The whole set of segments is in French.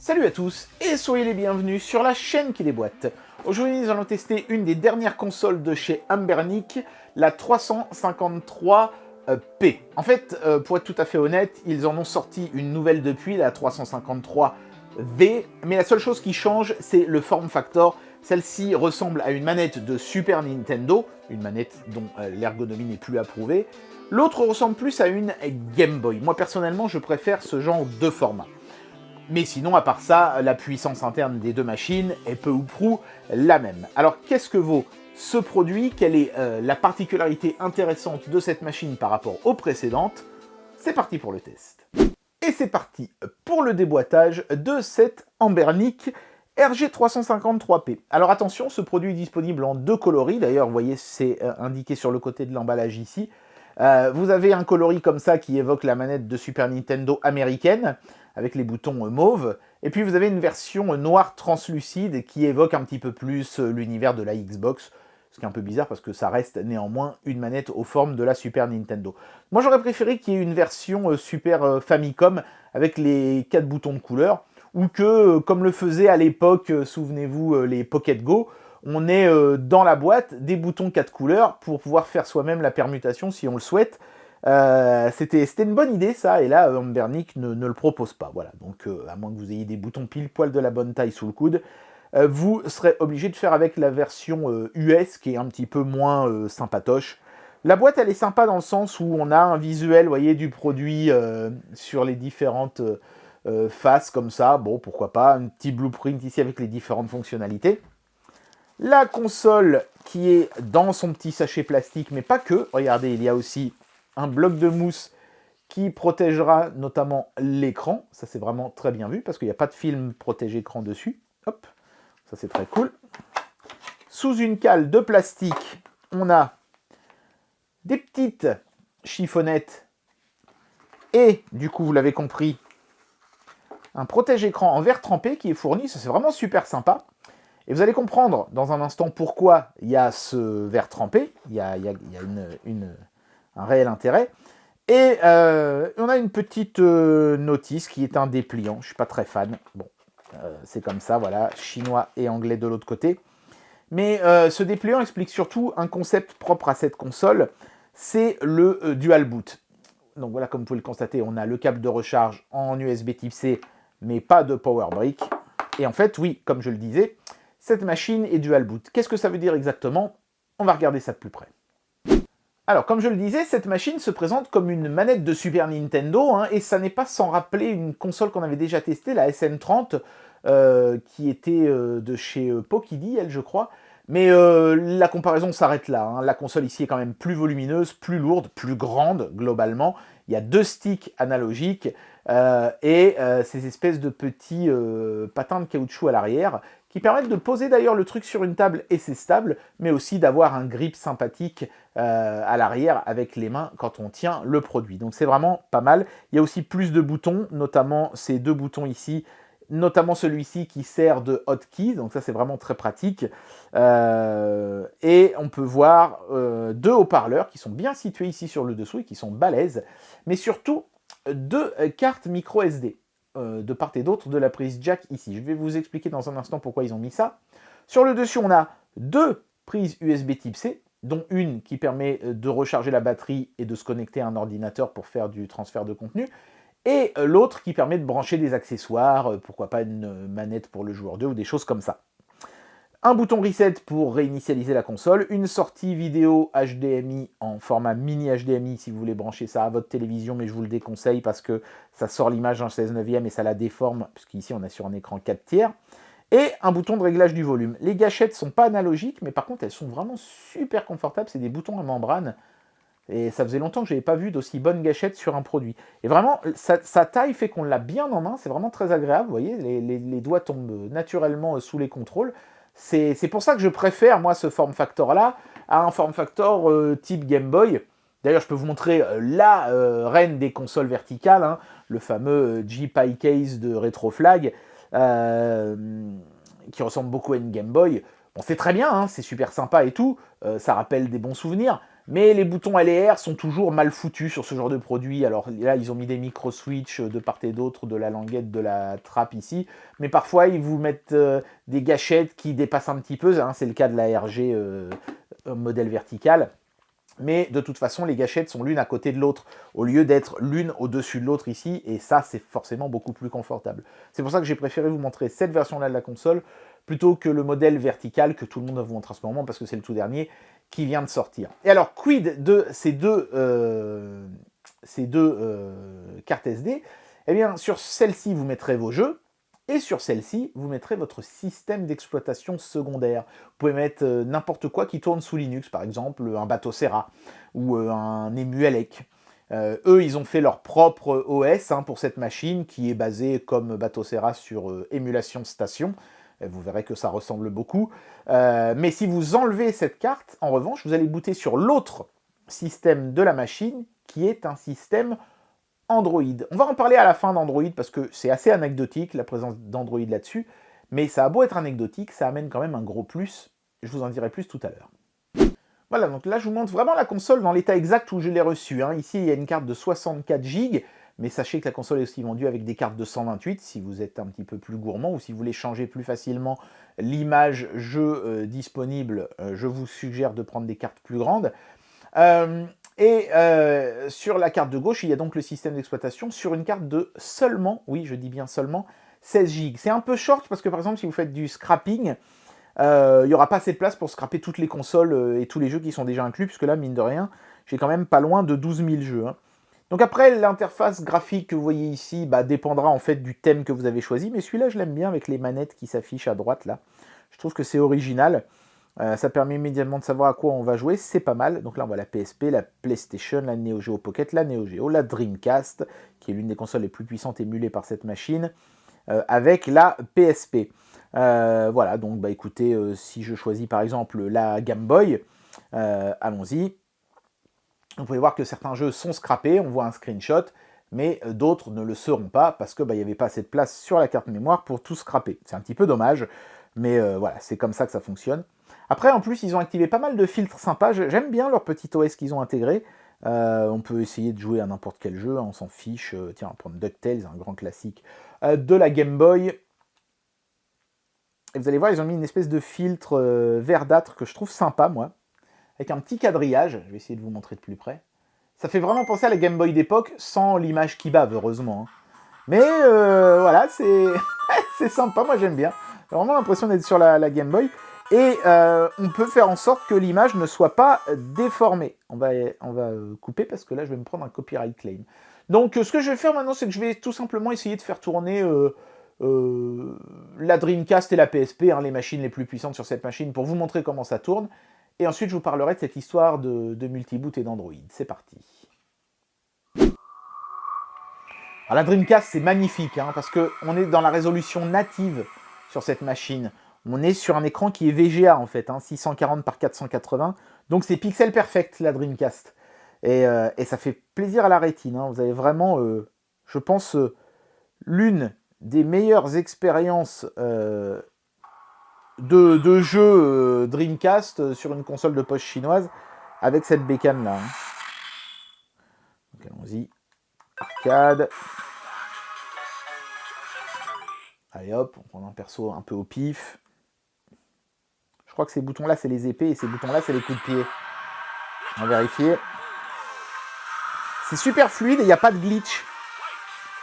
Salut à tous et soyez les bienvenus sur la chaîne qui déboîte. Aujourd'hui nous allons tester une des dernières consoles de chez Anbernic, la 353P. En fait, pour être tout à fait honnête, ils en ont sorti une nouvelle depuis, la 353V, mais la seule chose qui change, c'est le form factor. Celle-ci ressemble à une manette de Super Nintendo, une manette dont l'ergonomie n'est plus approuvée. L'autre ressemble plus à une Game Boy. Moi personnellement, je préfère ce genre de format. Mais sinon, à part ça, la puissance interne des deux machines est peu ou prou la même. Alors, qu'est-ce que vaut ce produit? Quelle est la particularité intéressante de cette machine par rapport aux précédentes? C'est parti pour le test. Et c'est parti pour le déboîtage de cette Anbernic RG353P. Alors attention, ce produit est disponible en deux coloris. D'ailleurs, vous voyez, c'est indiqué sur le côté de l'emballage ici. Vous avez un coloris comme ça qui évoque la manette de Super Nintendo américaine, avec les boutons mauves, et puis vous avez une version noire translucide qui évoque un petit peu plus l'univers de la Xbox, ce qui est un peu bizarre parce que ça reste néanmoins une manette aux formes de la Super Nintendo. Moi j'aurais préféré qu'il y ait une version Super Famicom avec les 4 boutons de couleur, ou que, comme le faisait à l'époque, souvenez-vous, les Pocket Go, on ait dans la boîte des boutons 4 couleurs pour pouvoir faire soi-même la permutation si on le souhaite. C'était une bonne idée ça, et là Anbernic ne le propose pas. Voilà, donc à moins que vous ayez des boutons pile poil de la bonne taille sous le coude, vous serez obligé de faire avec la version US qui est un petit peu moins sympatoche. La boîte elle est sympa dans le sens où on a un visuel, vous voyez, du produit sur les différentes faces comme ça. Bon, pourquoi pas, un petit blueprint ici avec les différentes fonctionnalités. La console qui est dans son petit sachet plastique, mais pas que. Regardez, il y a aussi un bloc de mousse qui protégera notamment l'écran. Ça, c'est vraiment très bien vu parce qu'il n'y a pas de film protégé écran dessus. Hop, ça, c'est très cool. Sous une cale de plastique, on a des petites chiffonnettes et, du coup, vous l'avez compris, un protège-écran en verre trempé qui est fourni. Ça, c'est vraiment super sympa. Et vous allez comprendre dans un instant pourquoi il y a ce verre trempé. Il y a un réel intérêt. Et on a une petite notice qui est un dépliant. Je ne suis pas très fan. Bon, c'est comme ça, voilà. Chinois et anglais de l'autre côté. Mais ce dépliant explique surtout un concept propre à cette console. C'est le dual boot. Donc voilà, comme vous pouvez le constater, on a le câble de recharge en USB type C, mais pas de power brick. Et en fait, oui, comme je le disais, cette machine est dual boot. Qu'est-ce que ça veut dire exactement? On va regarder ça de plus près. Alors, comme je le disais, cette machine se présente comme une manette de Super Nintendo, hein, et ça n'est pas sans rappeler une console qu'on avait déjà testée, la SN30, qui était de chez Pokidi, elle, je crois. Mais la comparaison s'arrête là. Hein. La console ici est quand même plus volumineuse, plus lourde, plus grande, globalement. Il y a 2 sticks analogiques et ces espèces de petits patins de caoutchouc à l'arrière qui permettent de poser d'ailleurs le truc sur une table et c'est stable, mais aussi d'avoir un grip sympathique à l'arrière avec les mains quand on tient le produit. Donc c'est vraiment pas mal. Il y a aussi plus de boutons, notamment ces 2 boutons ici, notamment celui-ci qui sert de hotkey, donc ça c'est vraiment très pratique. Et on peut voir 2 haut-parleurs qui sont bien situés ici sur le dessous et qui sont balèzes, mais surtout 2 cartes micro SD. De part et d'autre de la prise jack ici. Je vais vous expliquer dans un instant pourquoi ils ont mis ça. Sur le dessus, on a 2 prises USB type C, dont une qui permet de recharger la batterie et de se connecter à un ordinateur pour faire du transfert de contenu, et l'autre qui permet de brancher des accessoires, pourquoi pas une manette pour le joueur 2 ou des choses comme ça. Un bouton reset pour réinitialiser la console, une sortie vidéo HDMI en format mini HDMI si vous voulez brancher ça à votre télévision, mais je vous le déconseille parce que ça sort l'image en 16/9 et ça la déforme, puisqu'ici on est sur un écran 4 tiers, et un bouton de réglage du volume. Les gâchettes sont pas analogiques, mais par contre elles sont vraiment super confortables, c'est des boutons à membrane, et ça faisait longtemps que je n'avais pas vu d'aussi bonnes gâchettes sur un produit. Et vraiment, sa taille fait qu'on l'a bien en main, c'est vraiment très agréable, vous voyez, les doigts tombent naturellement sous les contrôles. C'est pour ça que je préfère, moi, ce form factor-là à un form factor type Game Boy. D'ailleurs, je peux vous montrer la reine des consoles verticales, hein, le fameux G-Pi Case de Retroflag, qui ressemble beaucoup à une Game Boy. Bon, c'est très bien, hein, c'est super sympa et tout, ça rappelle des bons souvenirs, Mais les boutons L et R sont toujours mal foutus sur ce genre de produit. Alors là, ils ont mis des micro-switch de part et d'autre de la languette de la trappe ici. Mais parfois, ils vous mettent des gâchettes qui dépassent un petit peu. Hein, c'est le cas de la RG modèle vertical. Mais de toute façon, les gâchettes sont l'une à côté de l'autre, au lieu d'être l'une au-dessus de l'autre ici. Et ça, c'est forcément beaucoup plus confortable. C'est pour ça que j'ai préféré vous montrer cette version-là de la console, plutôt que le modèle vertical que tout le monde vous montre en ce moment, parce que c'est le tout dernier qui vient de sortir. Et alors, quid de ces deux cartes SD? Eh bien, sur celle-ci, vous mettrez vos jeux, et sur celle-ci, vous mettrez votre système d'exploitation secondaire. Vous pouvez mettre n'importe quoi qui tourne sous Linux, par exemple un Batocera ou un Emuelec. Eux, ils ont fait leur propre OS pour cette machine qui est basée comme Batocera sur émulation station. Vous verrez que ça ressemble beaucoup. Mais si vous enlevez cette carte, en revanche, vous allez booter sur l'autre système de la machine qui est un système Android. On va en parler à la fin d'Android parce que c'est assez anecdotique la présence d'Android là-dessus, mais ça a beau être anecdotique, ça amène quand même un gros plus. Je vous en dirai plus tout à l'heure. Voilà, donc là je vous montre vraiment la console dans l'état exact où je l'ai reçue. Ici il y a une carte de 64 Go, mais sachez que la console est aussi vendue avec des cartes de 128 si vous êtes un petit peu plus gourmand ou si vous voulez changer plus facilement l'image jeu disponible, je vous suggère de prendre des cartes plus grandes. Sur la carte de gauche, il y a donc le système d'exploitation sur une carte de seulement, oui je dis bien seulement, 16 Go. C'est un peu short parce que par exemple si vous faites du scrapping, il n'y aura pas assez de place pour scraper toutes les consoles et tous les jeux qui sont déjà inclus, puisque là, mine de rien, j'ai quand même pas loin de 12 000 jeux. Donc après, l'interface graphique que vous voyez ici dépendra en fait du thème que vous avez choisi, mais celui-là, je l'aime bien avec les manettes qui s'affichent à droite là. Je trouve que c'est original. Ça permet immédiatement de savoir à quoi on va jouer, c'est pas mal. Donc là, on voit la PSP, la PlayStation, la Neo Geo Pocket, la Neo Geo, la Dreamcast, qui est l'une des consoles les plus puissantes émulées par cette machine, avec la PSP. Voilà, donc écoutez, si je choisis par exemple la Game Boy, allons-y. Vous pouvez voir que certains jeux sont scrappés, on voit un screenshot, mais d'autres ne le seront pas parce que n'y avait pas assez de place sur la carte mémoire pour tout scraper. C'est un petit peu dommage, mais voilà, c'est comme ça que ça fonctionne. Après, en plus, ils ont activé pas mal de filtres sympas. J'aime bien leur petit OS qu'ils ont intégré. On peut essayer de jouer à n'importe quel jeu, on s'en fiche. Tiens, on va prendre DuckTales, un grand classique de la Game Boy. Et vous allez voir, ils ont mis une espèce de filtre verdâtre que je trouve sympa, moi, avec un petit quadrillage. Je vais essayer de vous montrer de plus près. Ça fait vraiment penser à la Game Boy d'époque, sans l'image qui bave, heureusement. Mais voilà, c'est c'est sympa, moi j'aime bien. J'ai vraiment l'impression d'être sur la Game Boy. Et on peut faire en sorte que l'image ne soit pas déformée. On va couper parce que là, je vais me prendre un copyright claim. Donc, ce que je vais faire maintenant, c'est que je vais tout simplement essayer de faire tourner la Dreamcast et la PSP, les machines les plus puissantes sur cette machine, pour vous montrer comment ça tourne. Et ensuite, je vous parlerai de cette histoire de multiboot et d'Android. C'est parti. Alors, la Dreamcast, c'est magnifique, parce qu'on est dans la résolution native sur cette machine. On est sur un écran qui est VGA en fait, 640 par 480. Donc c'est pixel perfect la Dreamcast. Et ça fait plaisir à la rétine. Vous avez vraiment, je pense, l'une des meilleures expériences de jeu Dreamcast sur une console de poche chinoise avec cette bécane là. Donc allons-y. Arcade. Allez hop, on prend un perso un peu au pif. Je crois que ces boutons-là, c'est les épées, et ces boutons-là, c'est les coups de pied. On va vérifier. C'est super fluide et il n'y a pas de glitch.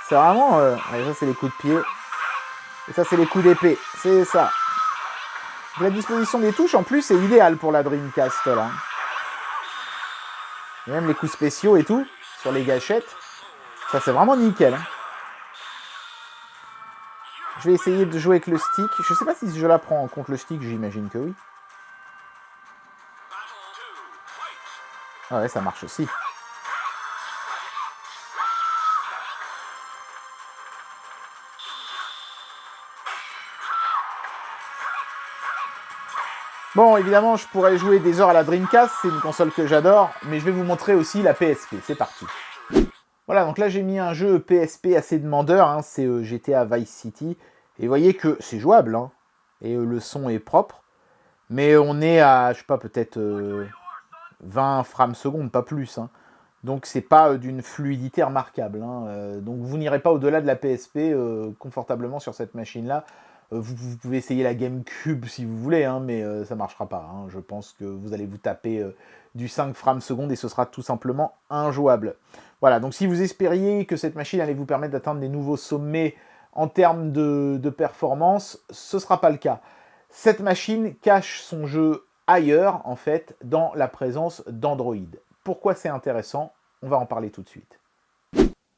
C'est vraiment... allez, ça, c'est les coups de pied. Et ça, c'est les coups d'épée. C'est ça. La disposition des touches, en plus, c'est idéal pour la Dreamcast, là. Et même les coups spéciaux et tout, sur les gâchettes. Ça, c'est vraiment nickel. Je vais essayer de jouer avec le stick. Je sais pas si je la prends en compte le stick, j'imagine que oui. Ah ouais, ça marche aussi. Bon, évidemment, je pourrais jouer des heures à la Dreamcast, c'est une console que j'adore, mais je vais vous montrer aussi la PSP, c'est parti. Voilà, donc là j'ai mis un jeu PSP assez demandeur, c'est GTA Vice City, et vous voyez que c'est jouable, et le son est propre, mais on est à, je sais pas, peut-être 20 frames secondes, pas plus. Hein. Donc c'est pas d'une fluidité remarquable. Hein. Donc vous n'irez pas au-delà de la PSP confortablement sur cette machine-là. Vous pouvez essayer la GameCube si vous voulez, hein, mais ça marchera pas. Hein. Je pense que vous allez vous taper du 5 frames secondes et ce sera tout simplement injouable. Voilà, donc si vous espériez que cette machine allait vous permettre d'atteindre des nouveaux sommets en termes de performance, ce ne sera pas le cas. Cette machine cache son jeu ailleurs, en fait, dans la présence d'Android. Pourquoi c'est intéressant? On va en parler tout de suite.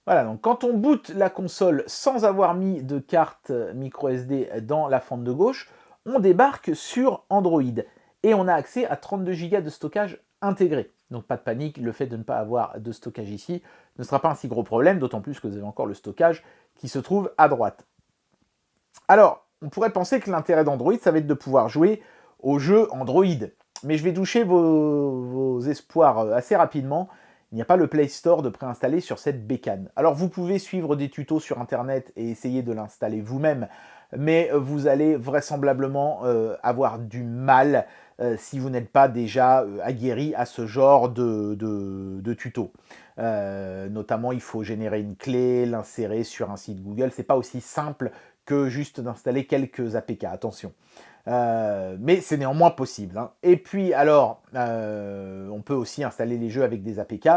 Voilà, donc quand on boot la console sans avoir mis de carte micro SD dans la fente de gauche, on débarque sur Android et on a accès à 32 Go de stockage intégré. Donc pas de panique, le fait de ne pas avoir de stockage ici ne sera pas un si gros problème, d'autant plus que vous avez encore le stockage qui se trouve à droite. Alors, on pourrait penser que l'intérêt d'Android, ça va être de pouvoir jouer aux jeux Android. Mais je vais doucher vos espoirs assez rapidement. Il n'y a pas le Play Store de préinstaller sur cette bécane. Alors vous pouvez suivre des tutos sur internet et essayer de l'installer vous-même, mais vous allez vraisemblablement avoir du mal si vous n'êtes pas déjà aguerri à ce genre de tutos. Notamment, il faut générer une clé, l'insérer sur un site Google. C'est pas aussi simple que juste d'installer quelques APK, attention. Mais c'est néanmoins possible. Hein. Et puis alors, on peut aussi installer les jeux avec des APK,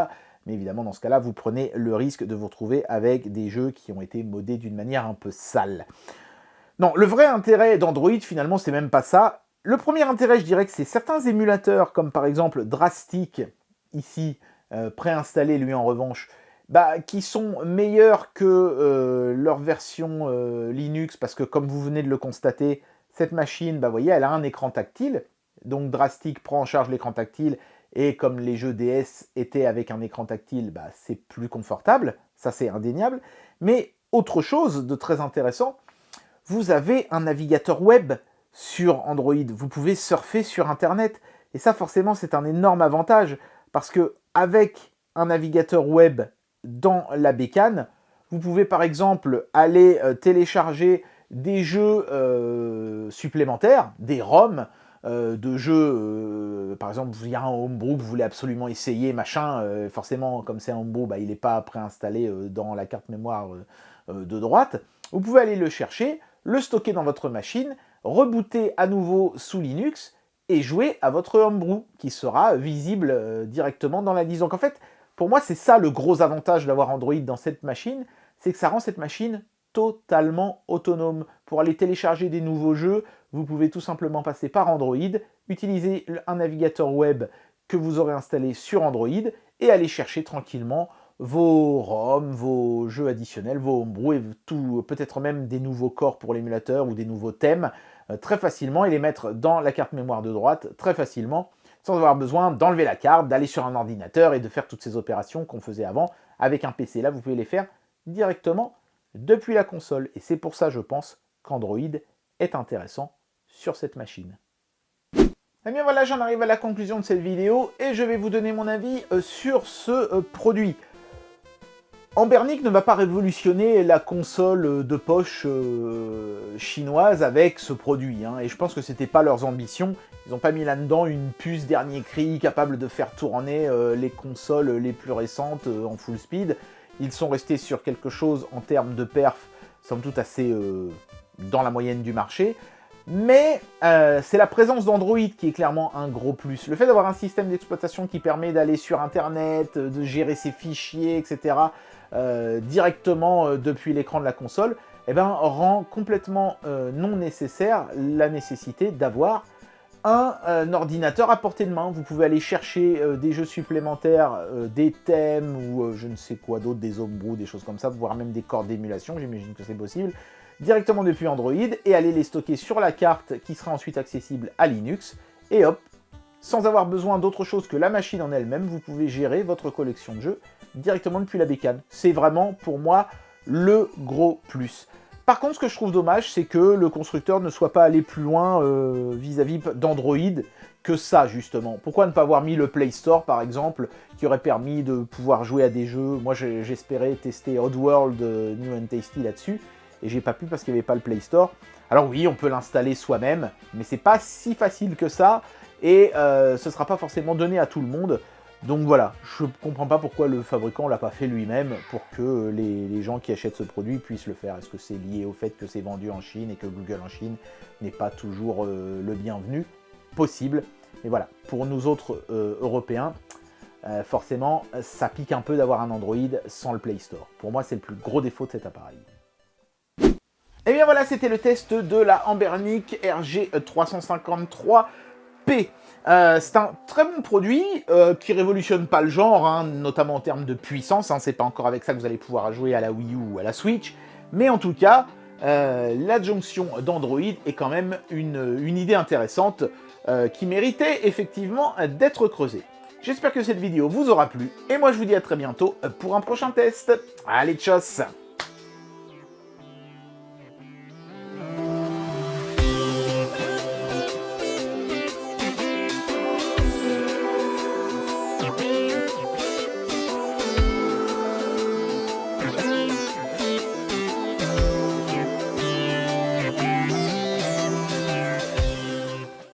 mais évidemment dans ce cas-là, vous prenez le risque de vous retrouver avec des jeux qui ont été modés d'une manière un peu sale. Non, le vrai intérêt d'Android, finalement, c'est même pas ça. Le premier intérêt, je dirais que c'est certains émulateurs, comme par exemple Drastic, ici, préinstallé lui en revanche, qui sont meilleurs que leur version Linux, parce que comme vous venez de le constater, cette machine, vous voyez, elle a un écran tactile, donc Drastic prend en charge l'écran tactile, et comme les jeux DS étaient avec un écran tactile, c'est plus confortable, ça c'est indéniable. Mais autre chose de très intéressant, vous avez un navigateur web sur Android, vous pouvez surfer sur Internet, et ça forcément c'est un énorme avantage, parce que avec un navigateur web dans la bécane, vous pouvez par exemple aller télécharger des jeux supplémentaires, des ROM, de jeux, par exemple, il y a un homebrew que vous voulez absolument essayer, machin, forcément, comme c'est un homebrew, il n'est pas préinstallé dans la carte mémoire de droite. Vous pouvez aller le chercher, le stocker dans votre machine, rebooter à nouveau sous Linux et jouer à votre homebrew, qui sera visible directement dans la liste. Donc en fait, pour moi, c'est ça le gros avantage d'avoir Android dans cette machine, c'est que ça rend cette machine totalement autonome. Pour aller télécharger des nouveaux jeux, vous pouvez tout simplement passer par Android, utiliser un navigateur web que vous aurez installé sur Android et aller chercher tranquillement vos ROM, vos jeux additionnels, vos homebrew et tout, peut-être même des nouveaux corps pour l'émulateur ou des nouveaux thèmes très facilement et les mettre dans la carte mémoire de droite très facilement sans avoir besoin d'enlever la carte, d'aller sur un ordinateur et de faire toutes ces opérations qu'on faisait avant avec un PC. Là, vous pouvez les faire directement depuis la console. Et c'est pour ça, je pense, qu'Android est intéressant sur cette machine. Eh bien voilà, j'en arrive à la conclusion de cette vidéo et je vais vous donner mon avis sur ce produit. Ambernic ne va pas révolutionner la console de poche chinoise avec ce produit, hein, et je pense que c'était pas leurs ambitions. Ils n'ont pas mis là-dedans une puce dernier cri capable de faire tourner les consoles les plus récentes en full speed. Ils sont restés sur quelque chose en termes de perf, somme toute assez dans la moyenne du marché. Mais c'est la présence d'Android qui est clairement un gros plus. Le fait d'avoir un système d'exploitation qui permet d'aller sur Internet, de gérer ses fichiers, etc., directement depuis l'écran de la console, rend complètement non nécessaire la nécessité d'avoir un ordinateur à portée de main. Vous pouvez aller chercher des jeux supplémentaires, des thèmes ou je ne sais quoi d'autre, des homebrew, des choses comme ça, voire même des cordes d'émulation, j'imagine que c'est possible, directement depuis Android et aller les stocker sur la carte qui sera ensuite accessible à Linux. Et hop, sans avoir besoin d'autre chose que la machine en elle-même, vous pouvez gérer votre collection de jeux directement depuis la bécane. C'est vraiment, pour moi, le gros plus. Par contre, ce que je trouve dommage, c'est que le constructeur ne soit pas allé plus loin vis-à-vis d'Android que ça, justement. Pourquoi ne pas avoir mis le Play Store, par exemple, qui aurait permis de pouvoir jouer à des jeux. Moi, j'espérais tester Oddworld New and Tasty là-dessus, et j'ai pas pu parce qu'il n'y avait pas le Play Store. Alors oui, on peut l'installer soi-même, mais c'est pas si facile que ça, et ce ne sera pas forcément donné à tout le monde. Donc voilà, je ne comprends pas pourquoi le fabricant ne l'a pas fait lui-même pour que les gens qui achètent ce produit puissent le faire. Est-ce que c'est lié au fait que c'est vendu en Chine et que Google en Chine n'est pas toujours le bienvenu? Possible. Mais voilà, pour nous autres Européens, forcément, ça pique un peu d'avoir un Android sans le Play Store. Pour moi, c'est le plus gros défaut de cet appareil. Et bien voilà, c'était le test de la Anbernic RG353P. C'est un très bon produit qui révolutionne pas le genre, hein, notamment en termes de puissance. Hein, c'est pas encore avec ça que vous allez pouvoir jouer à la Wii U ou à la Switch. Mais en tout cas, l'adjonction d'Android est quand même une idée intéressante qui méritait effectivement d'être creusée. J'espère que cette vidéo vous aura plu. Et moi, je vous dis à très bientôt pour un prochain test. Allez, tchuss!